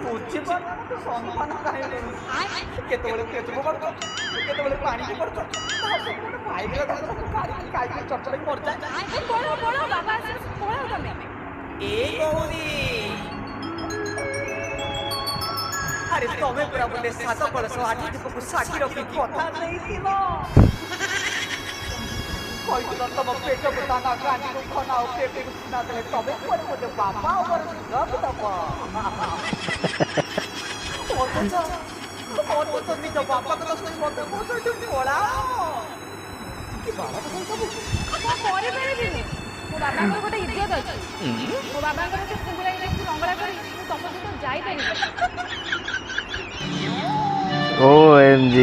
ବୁଝିପାରୁନ ସମ୍ମାନ କାହିଁକି କେତେବେଳେ ଫେସବୁକ୍ କରୁଛ କେତେବେଳେ ପାଣିକି କରୁଛ ଭାଇର କାହିଁକି ଚଟଚଡ଼ି ମରିଯାଏ ପଳା ବାବା ପଳାଅ ତମେ। ଏଇ ଗୌରୀ ଆରେ ତମେ ପୁରା ବୋଲେ ସାତ କଳସ ଆଠ ଦୀପକୁ ସାକ୍ଷୀ ରଖି କଥା ନେଇଥିଲ କହିଥିଲ ତମ ପେଟକୁ ଦାନା ଗାଣ୍ଡିକୁ ଖନା ଆଉ ପେଟକୁ ସୁନା ଦେଲେ ତମେ କୁଆଡ଼େ ବୋଧେ ବାପା ଉପରେ ରଖିଦବ ଅଥଚ ନିଜ ବାପା କଥା ଶୁଣି ମତେ କହୁଛ ପଳାଅ କି ବାବା ତ ସବୁ କଣ କରିପାରିବିନି? ମୋ ବାବାଙ୍କର ଗୋଟେ ଇଜ୍ଜତ ଅଛି। ମୋ ବାବାଙ୍କର ସେ କୁକୁଡ଼ା ଯେମିତି ରଙ୍ଗଳା କରି ମୁଁ ତମ ସହିତ ଯାଇପାରିବି। OMG